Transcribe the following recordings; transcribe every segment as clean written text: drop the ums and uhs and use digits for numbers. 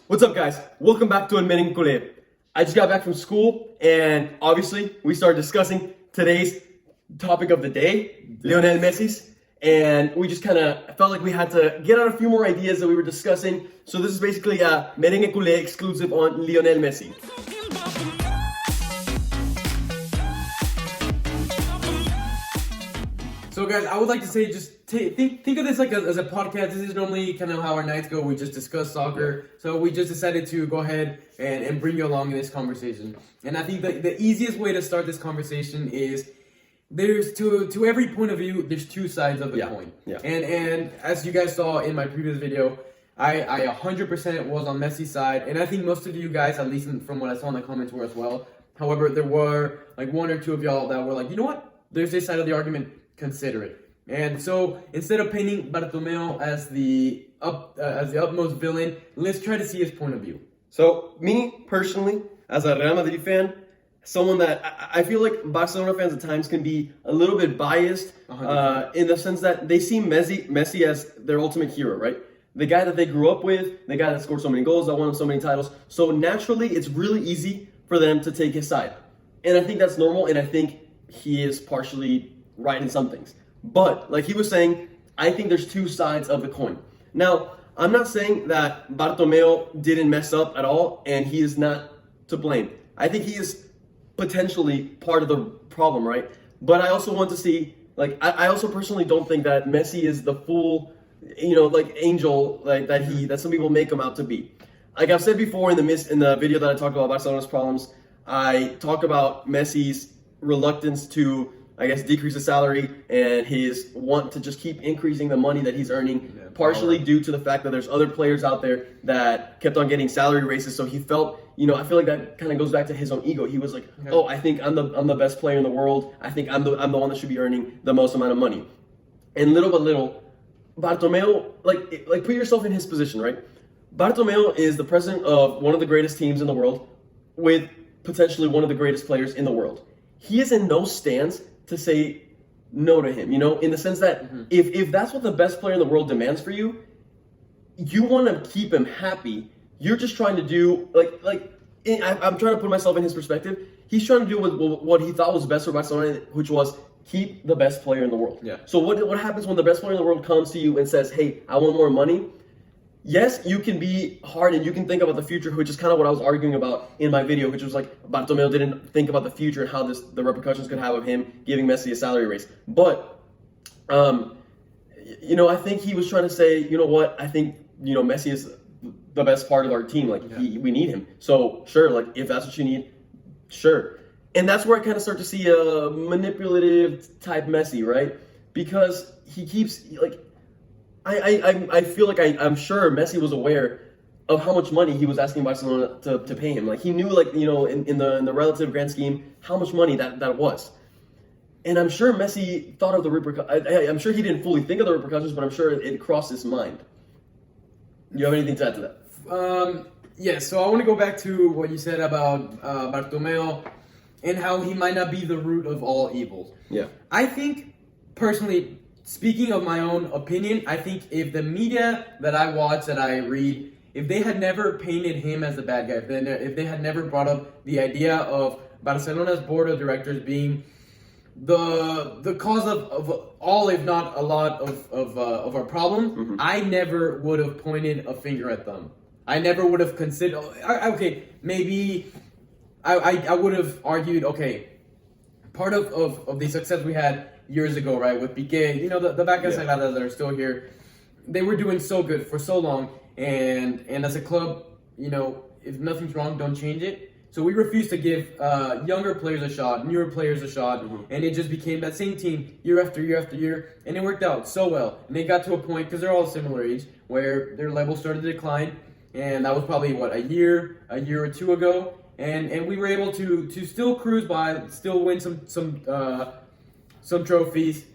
What's up, guys? Welcome back to Admitting Culé. I just got back from school, and obviously, we started discussing today's topic of the day, Lionel Messi's, and we just kind of felt like we had to get out a few more ideas that we were discussing. So this is basically a Merengue Culé exclusive on Lionel Messi. So guys, I would like to say just think of this like as a podcast. This is normally kind of how our nights go. We just discuss soccer. So we just decided to go ahead and bring you along in this conversation. And I think the easiest way to start this conversation is there's to every point of view, there's two sides of the coin. Yeah. And as you guys saw in my previous video, I 100% was on Messi's side. And I think most of you guys, at least from what I saw in the comments, were as well. However, there were like one or two of y'all that were like, you know what? There's this side of the argument. Consider it. And so instead of painting Bartomeu as the utmost villain, let's try to see his point of view. So me personally, as a Real Madrid fan, someone that I feel like Barcelona fans at times can be a little bit biased in the sense that they see Messi as their ultimate hero, right? The guy that they grew up with, the guy that scored so many goals, that won so many titles. So naturally, it's really easy for them to take his side. And I think that's normal, and I think he is partially right in some things. But like he was saying, I think there's two sides of the coin. Now, I'm not saying that Bartomeu didn't mess up at all and he is not to blame. I think he is potentially part of the problem, right? But I also want to see, like, I also personally don't think that Messi is the full, like angel like that some people make him out to be. Like I've said before in the video that I talked about Barcelona's problems, I talk about Messi's reluctance to, I guess, decrease his salary and his want to just keep increasing the money that he's earning, partially due to the fact that there's other players out there that kept on getting salary raises. So he felt, I feel like that kind of goes back to his own ego. He was like, oh, I think I'm the best player in the world. I think I'm the one that should be earning the most amount of money. And little by little, Bartomeu, like put yourself in his position, right? Bartomeu is the president of one of the greatest teams in the world with potentially one of the greatest players in the world. He is in no stance to say no to him, in the sense that if that's what the best player in the world demands for you, you want to keep him happy. You're just trying to do, I'm trying to put myself in his perspective. He's trying to do what he thought was best for Barcelona, which was keep the best player in the world. Yeah. So what happens when the best player in the world comes to you and says, hey, I want more money? Yes, you can be hard and you can think about the future, which is kind of what I was arguing about in my video, which was like Bartomeu didn't think about the future and how the repercussions could have of him giving Messi a salary raise. But, I think he was trying to say, you know what, I think, Messi is the best part of our team. We need him. So, sure, if that's what you need, sure. And that's where I kind of start to see a manipulative type Messi, right? Because he keeps, I feel like I'm sure Messi was aware of how much money he was asking Barcelona to pay him. Like he knew, in the relative grand scheme, how much money that was. And I'm sure Messi thought of the repercussions. I'm sure he didn't fully think of the repercussions, but I'm sure it crossed his mind. Do you have anything to add to that? Yes. So I want to go back to what you said about Bartomeu and how he might not be the root of all evils. Yeah. I think personally, speaking of my own opinion, I think if the media that I watch, that I read, if they had never painted him as the bad guy, if they had never brought up the idea of Barcelona's board of directors being the cause of all, if not a lot of our problem, I never would have pointed a finger at them. I never would have considered, maybe I would have argued, part of the success we had years ago, right, with Piqué, the Vacas Sagradas that are still here, they were doing so good for so long, and as a club, if nothing's wrong, don't change it. So we refused to give younger players a shot, newer players a shot, and it just became that same team year after year after year, and it worked out so well. And they got to a point, because they're all similar age, where their level started to decline, and that was probably, a year or two ago, and we were able to still cruise by, still win some trophies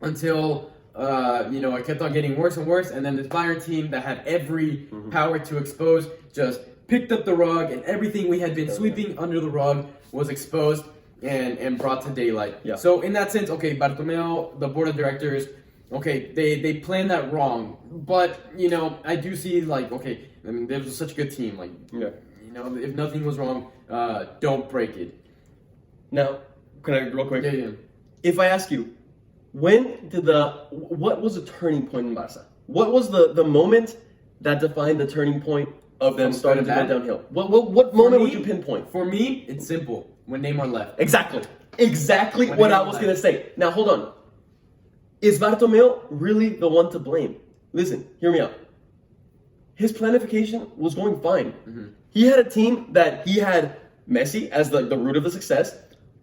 until it kept on getting worse and worse, and then this Bayern team that had every power to expose just picked up the rug, and everything we had been sweeping under the rug was exposed and brought to daylight. Yeah. So in that sense, Bartomeu, the board of directors, they planned that wrong, but I do see I mean, there was such a good team. Like, Yeah. you know, if nothing was wrong, don't break it. Now, can I real quick? Yeah. If I ask you, what was the turning point in Barca? What was the moment that defined the turning point of them From starting to good go to bad? downhill? What moment would me- you pinpoint? For me, it's simple. When Neymar left. Exactly When what he I was left. gonna say. Now hold on. Is Bartomeu really the one to blame? Listen, hear me out. His planification was going fine. Mm-hmm. He had a team that he had Messi as the root of the success,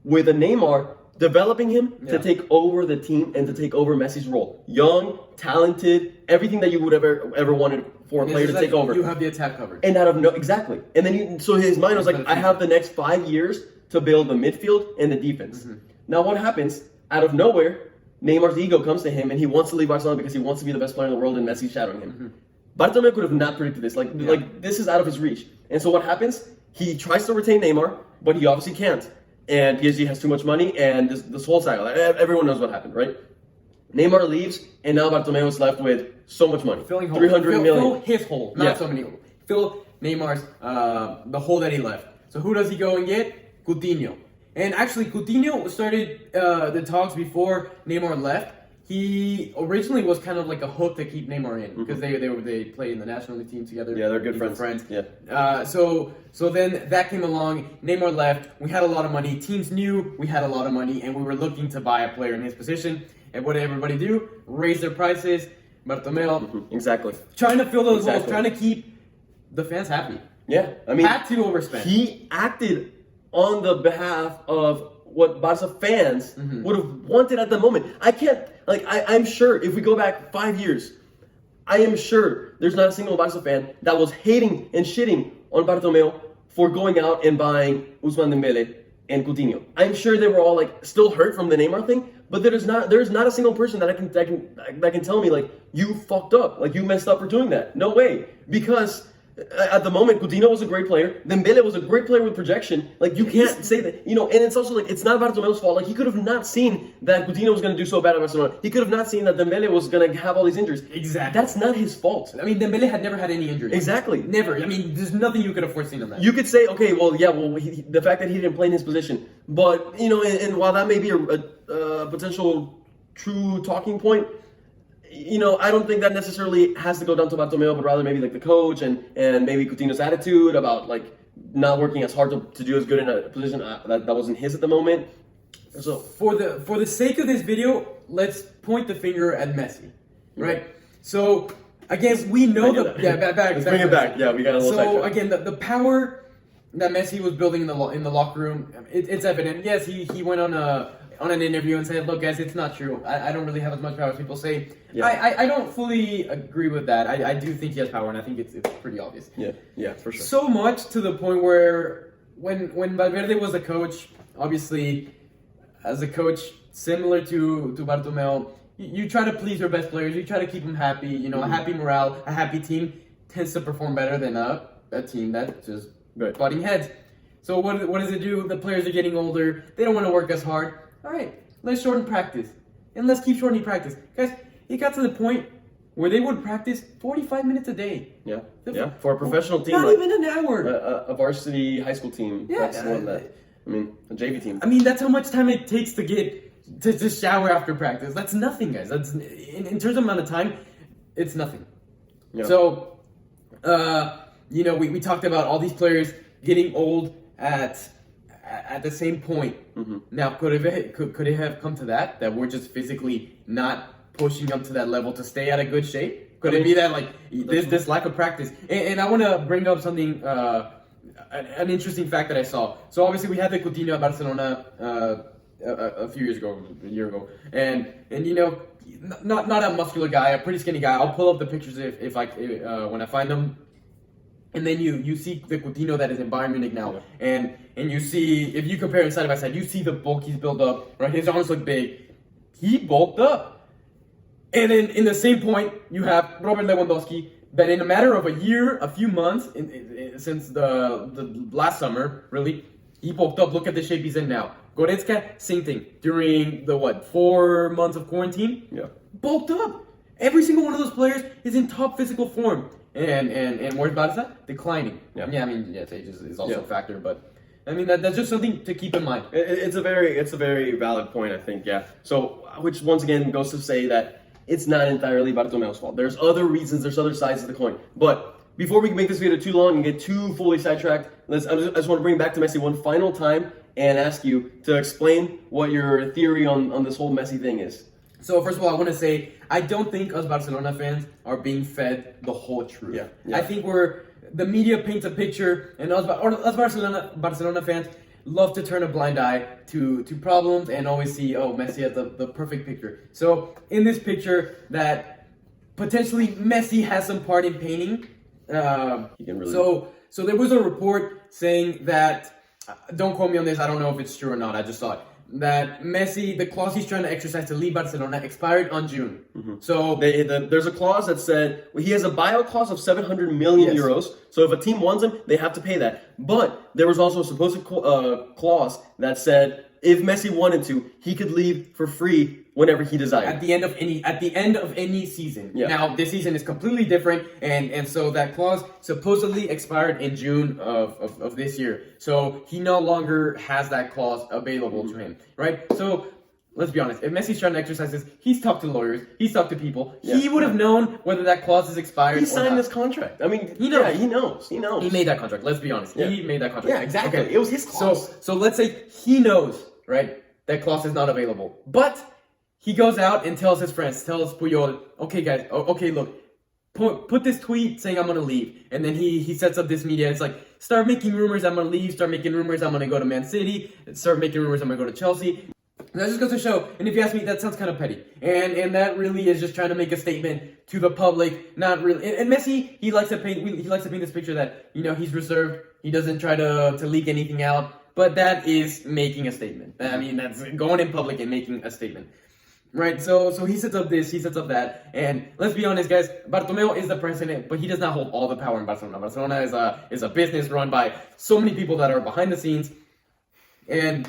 with a Neymar developing him to take over the team and to take over Messi's role. Young, talented, everything that you would ever wanted for a player to take over. You have the attack covered. And exactly. And then so his mind was like, I have the next 5 years to build the midfield and the defense. Mm-hmm. Now what happens? Out of nowhere, Neymar's ego comes to him and he wants to leave Barcelona because he wants to be the best player in the world and Messi's shadowing him. Bartomeu could have not predicted this. Like this is out of his reach. And so what happens? He tries to retain Neymar, but he obviously can't. And PSG has too much money and this whole cycle. Everyone knows what happened, right? Neymar leaves and now Bartomeu is left with so much money. Filling holes. 300 million. Fill his hole, not so many holes. Fill Neymar's, the hole that he left. So who does he go and get? Coutinho. And actually, Coutinho started the talks before Neymar left. He originally was kind of like a hook to keep Neymar in because they played in the national league team together. Yeah, they're good friends. Yeah. So then that came along. Neymar left. We had a lot of money. Teams knew we had a lot of money, and we were looking to buy a player in his position. And what did everybody do? Raise their prices. Bartomeu, Exactly. trying to fill those holes, Exactly. trying to keep the fans happy. Yeah. I mean, Had to overspend. he acted on the behalf of what Barca fans would have wanted at the moment. I'm sure if we go back 5 years, I am sure there's not a single Barca fan that was hating and shitting on Bartomeu for going out and buying Ousmane Dembele and Coutinho. I'm sure they were all like still hurt from the Neymar thing, but there's not a single person that can tell me like you fucked up, like you messed up for doing that. No way, because at the moment, Coutinho was a great player. Dembele was a great player with projection. Like, you can't say that, and it's also like, it's not Bartomeu's fault. Like, he could have not seen that Coutinho was going to do so bad at Barcelona. He could have not seen that Dembele was going to have all these injuries. Exactly. That's not his fault. I mean, Dembele had never had any injuries. Exactly. Never. I mean, there's nothing you could have foreseen on that. You could say, okay, the fact that he didn't play in his position. But, and while that may be a potential true talking point, I don't think that necessarily has to go down to Bartomeu, but rather maybe like the coach and maybe Coutinho's attitude about like not working as hard to do as good in a position that wasn't his at the moment. So for the sake of this video, let's point the finger at Messi, right? So again, we know back. Let's bring it back. Yeah, we got a little. So again, the power that Messi was building in the locker room, it's evident. Yes, he went on an interview and said, "Look, guys, it's not true. I don't really have as much power as people say." Yeah. I don't fully agree with that. I do think he has power, and I think it's pretty obvious. Yeah, for sure. So much to the point where when Valverde was the coach, obviously, as a coach similar to Bartomeu, you try to please your best players. You try to keep them happy. A happy morale, a happy team tends to perform better than a team that's just butting heads. So what does it do? The players are getting older. They don't want to work as hard. All right, let's shorten practice. And let's keep shortening practice. Guys, it got to the point where they would practice 45 minutes a day. Yeah. For a professional team. Not even an hour. A varsity high school team. Yeah. That's one that, a JV team. I mean, that's how much time it takes to get to shower after practice. That's nothing, guys. That's in terms of amount of time, it's nothing. Yeah. So, we talked about all these players getting old at the same point. Now, could it have come to that we're just physically not pushing up to that level to stay at a good shape? Could it be that like this lack of practice? And I want to bring up something, an interesting fact that I saw. So obviously we had the Coutinho at Barcelona a year ago, and not a muscular guy, a pretty skinny guy. I'll pull up the pictures if when I find them. And then you see the Coutinho that is in Bayern Munich now, and you see, if you compare him side by side, you see the bulk he's built up, right? His arms look big. He bulked up. And then in the same point, you have Robert Lewandowski, that in a matter of a year, a few months, since the last summer, really, he bulked up. Look at the shape he's in now. Goretzka, same thing. During the 4 months of quarantine, bulked up. Every single one of those players is in top physical form. And where's Barca? Declining. Yeah. I mean, yes, age is also Yeah. a factor, but I mean that's just something to keep in mind. It's a very valid point, I think. Yeah. So, which once again goes to say that it's not entirely Bartomeu's fault. There's other reasons. There's other sides of the coin. But before we make this video too long and get too fully sidetracked, I just want to bring back to Messi one final time and ask you to explain what your theory on this whole Messi thing is. So first of all, I want to say I don't think us Barcelona fans are being fed the whole truth. Yeah. I think the media paints a picture, and us Barcelona fans love to turn a blind eye to problems and always see, oh, Messi has the perfect picture. So in this picture, that potentially Messi has some part in painting. He can really. So there was a report saying that, don't quote me on this, I don't know if it's true or not, I just saw it, that Messi, the clause he's trying to exercise to leave Barcelona expired on June. Mm-hmm. So there's a clause that said he has a buyout clause of 700 million euros. So if a team wants him, they have to pay that. But there was also a supposed clause that said if Messi wanted to, he could leave for free whenever he desired. At the end of any season. Yeah. Now this season is completely different, and so that clause supposedly expired in June of this year. So he no longer has that clause available to him, right? So let's be honest. If Messi's trying to exercise this, he's talked to lawyers, he's talked to people. Yeah. He would have known whether that clause is expired. He signed this contract. I mean, he knows. Yeah, he knows. He made that contract. Let's be honest. Yeah. He made that contract. Yeah, exactly. Okay. It was his clause. So let's say he knows, right? That clause is not available, but he goes out and tells his friends, tells Puyol, okay guys, okay look, put this tweet saying I'm gonna leave, and then he sets up this media. It's like, start making rumors I'm gonna leave, start making rumors I'm gonna go to Man City, start making rumors I'm gonna go to Chelsea. And that just goes to show, and if you ask me, that sounds kind of petty, and that really is just trying to make a statement to the public, not really. And Messi, he likes to paint this picture that he's reserved, he doesn't try to leak anything out, but that is making a statement. I mean, that's going in public and making a statement. Right, so he sets up this, he sets up that, and let's be honest, guys. Bartomeu is the president, but he does not hold all the power in Barcelona. Barcelona is a business run by so many people that are behind the scenes, and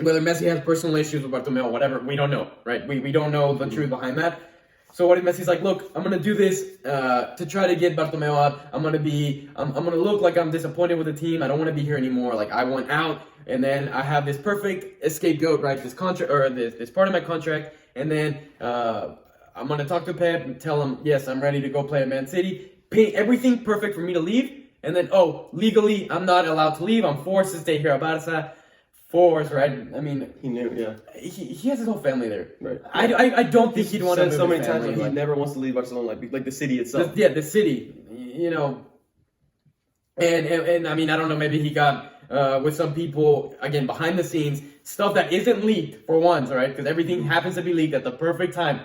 whether Messi has personal issues with Bartomeu or whatever, we don't know, right? We don't know the truth behind that. So what if Messi's like, look, I'm gonna do this to try to get Bartomeu out. I'm gonna look like I'm disappointed with the team. I don't want to be here anymore. Like I want out, and then I have this perfect scapegoat, right? This contract or this part of my contract. And then I'm going to talk to Pep and tell him, yes, I'm ready to go play at Man City. Pay everything perfect for me to leave. And then, legally, I'm not allowed to leave. I'm forced to stay here at Barca. Forced, right? I mean, he knew, yeah. He has his whole family there. Right. I don't think he'd want to move so many his times family, he never wants to leave Barcelona, like the city itself. The city, And I mean, I don't know, maybe he got with some people, again, behind the scenes, stuff that isn't leaked for once, right? Because everything happens to be leaked at the perfect time.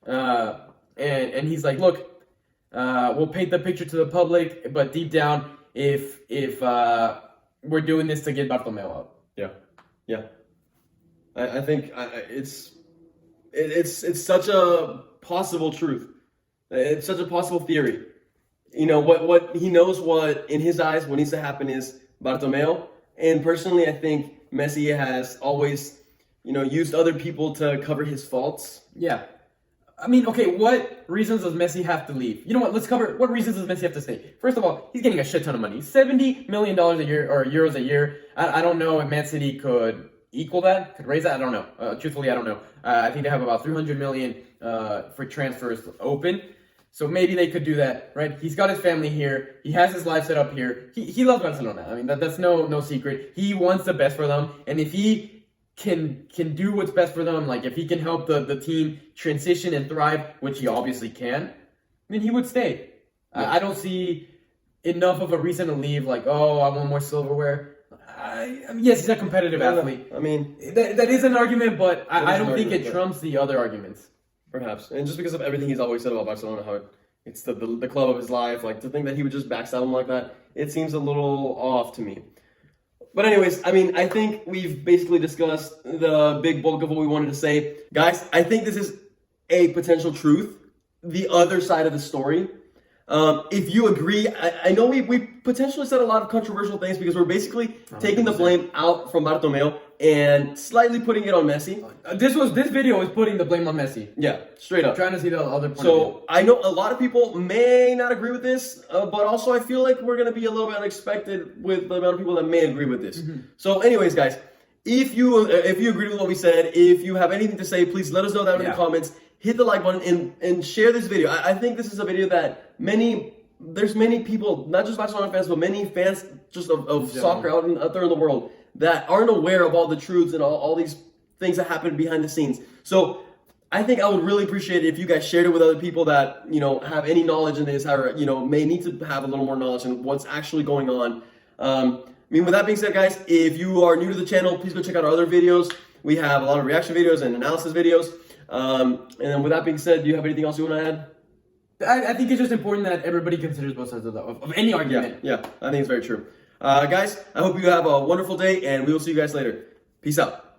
And he's like, look, we'll paint the picture to the public, but deep down, if we're doing this to get Bartomeu out. Yeah. I think it's such a possible truth. It's such a possible theory. What he knows, what in his eyes what needs to happen is Bartomeu. And personally, I think Messi has always, used other people to cover his faults. Yeah. I mean, okay, what reasons does Messi have to leave? You know what? Let's cover what reasons does Messi have to stay. First of all, he's getting a shit ton of money. $70 million a year, or euros a year. I don't know if Man City could equal that, could raise that. I don't know. Truthfully, I don't know. I think they have about 300 million for transfers open. So maybe they could do that, right? He's got his family here. He has his life set up here. He loves Barcelona. I mean, that's no secret. He wants the best for them. And if he can do what's best for them, like if he can help the team transition and thrive, which he obviously can, then he would stay. Yeah. I don't see enough of a reason to leave, like, oh, I want more silverware. Yes, he's a competitive athlete. I mean, that is an argument, but I don't think it trumps the other arguments. Perhaps. And just because of everything he's always said about Barcelona, how it's the club of his life, like to think that he would just backstab him like that, it seems a little off to me. But anyways, I mean, I think we've basically discussed the big bulk of what we wanted to say. Guys, I think this is a potential truth, the other side of the story. If you agree, I know we potentially said a lot of controversial things because we're basically taking the blame out from Bartomeu and slightly putting it on Messi. This video was putting the blame on Messi. Yeah, straight up. Trying to see the other point of view. So I know a lot of people may not agree with this, but also I feel like we're gonna be a little bit unexpected with the amount of people that may agree with this. So, anyways, guys, if you agree with what we said, if you have anything to say, please let us know down in the comments. Hit the like button and share this video. I think this is a video that there's many people, not just Barcelona fans, but many fans just of soccer out there in the world that aren't aware of all the truths and all these things that happen behind the scenes. So I think I would really appreciate it if you guys shared it with other people that, have any knowledge in this, or, may need to have a little more knowledge in what's actually going on. With that being said, guys, if you are new to the channel, please go check out our other videos. We have a lot of reaction videos and analysis videos. And then with that being said, do you have anything else you want to add? I think it's just important that everybody considers both sides of any argument. Yeah, I think it's very true. Guys, I hope you have a wonderful day, and we will see you guys later. Peace out.